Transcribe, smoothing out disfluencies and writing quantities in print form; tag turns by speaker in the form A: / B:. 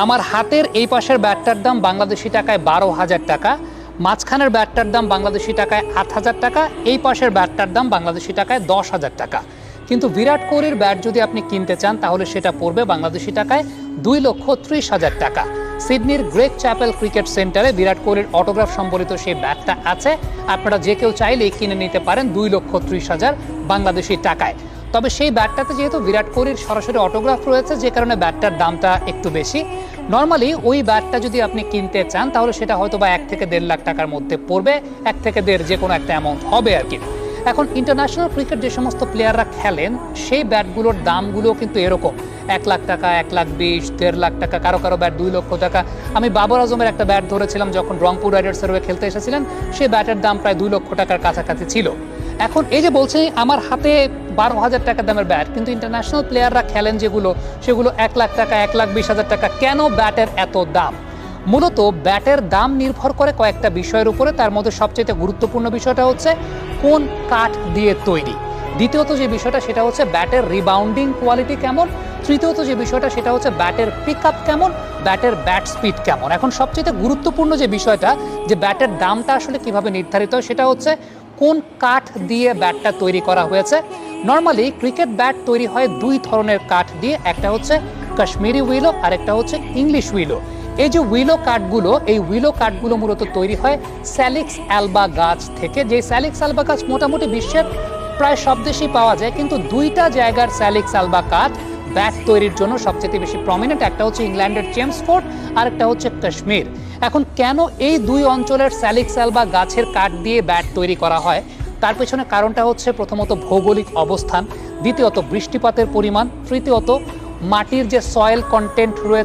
A: আমার হাতের এই পাশের ব্যাটটার দাম বাংলাদেশি টাকায় 12,000 টাকা, মাঝখানের ব্যাটটার দাম বাংলাদেশি টাকায় 8,000 টাকা, এই পাশের ব্যাটটার দাম বাংলাদেশি টাকায় 10,000 টাকা। কিন্তু বিরাট কোহলির ব্যাট যদি আপনি কিনতে চান তাহলে সেটা পড়বে বাংলাদেশি টাকায় 2,30,000 টাকা। সিডনির গ্রেগ চ্যাপেল ক্রিকেট সেন্টারে বিরাট কোহলির অটোগ্রাফ সম্বলিত সেই ব্যাটটা আছে, আপনারা যে কেউ চাইলেই কিনে নিতে পারেন 2,30,000 বাংলাদেশি টাকায়। তবে সেই ব্যাটটাতে যেহেতু বিরাট কোহলির সরাসরি অটোগ্রাফ রয়েছে, যে কারণে ব্যাটটার দামটা একটু বেশি। নর্মালি ওই ব্যাটটা যদি আপনি কিনতে চান তাহলে সেটা হয়তো বা 1 থেকে 1.5 লাখ টাকার মধ্যে পড়বে, 1 থেকে 1.5 যে কোনো একটা অ্যামাউন্ট হবে আর কি। এখন ইন্টারন্যাশনাল ক্রিকেট যে সমস্ত প্লেয়াররা খেলেন সেই ব্যাটগুলোর দামগুলো কিন্তু এরকম 1 লাখ টাকা, 1,20,000, 1.5 লাখ টাকা, কারো কারো ব্যাট 2 লক্ষ টাকা। আমি বাবর আজমের একটা ব্যাট ধরেছিলাম যখন রংপুর রাইডার্সের হয়ে খেলতে এসেছিলেন, সেই ব্যাটের দাম প্রায় 2 লক্ষ টাকার কাছাকাছি ছিল। এখন এই যে বলছে আমার হাতে 12,000 টাকা দামের ব্যাট, কিন্তু ইন্টারন্যাশনাল প্লেয়াররা খেলেন যেগুলো, সেগুলো 1 লাখ টাকা, 1,20,000 টাকা। কেন ব্যাটের এত দাম? মূলত ব্যাটের দাম নির্ভর করে কয়েকটা বিষয়ের উপরে। তার মধ্যে সবচেয়ে গুরুত্বপূর্ণ বিষয়টা হচ্ছে কোন কাঠ দিয়ে তৈরি। দ্বিতীয়ত যে বিষয়টা সেটা হচ্ছে ব্যাটের রিবাউন্ডিং কোয়ালিটি কেমন। তৃতীয়ত যে বিষয়টা সেটা হচ্ছে ব্যাটের পিক আপ কেমন, ব্যাটের ব্যাট স্পিড কেমন। এখন সবচেয়ে গুরুত্বপূর্ণ যে বিষয়টা, যে ব্যাটের দামটা আসলে কিভাবে নির্ধারিত হয়, সেটা হচ্ছে কোন কাঠ দিয়ে ব্যাটটা তৈরি করা হয়েছে। নর্মালি ক্রিকেট ব্যাট তৈরি হয় 2 ধরনের কাঠ দিয়ে, একটা হচ্ছে কাশ্মীরি উইলো আর একটা হচ্ছে ইংলিশ উইলো। এই যে উইলো কাঠগুলো, এই উইলো কাঠগুলো মূলত তৈরি হয় স্যালিক্স অ্যালবা গাছ থেকে। যে স্যালিক্স অ্যালবা গাছ মোটামুটি বিশ্বের প্রায় সব দেশেই পাওয়া যায়, কিন্তু 2টা জায়গার স্যালিক্স অ্যালবা কাঠ ব্যাট তৈরির জন্য সবচেয়ে বেশি প্রমিনেন্ট। একটা হচ্ছে ইংল্যান্ডের চেমসফোর্ড আর একটা হচ্ছে কাশ্মীর। এখন কেন এই 2 অঞ্চলের স্যালিক্স অ্যালবা গাছের কাঠ দিয়ে ব্যাট তৈরি করা হয়, তার পেছনে কারণটা হচ্ছে প্রথমত ভৌগোলিক অবস্থান, দ্বিতীয়ত বৃষ্টিপাতের পরিমাণ, তৃতীয়ত মাটির যে সয়েল কন্টেন্ট রয়েছে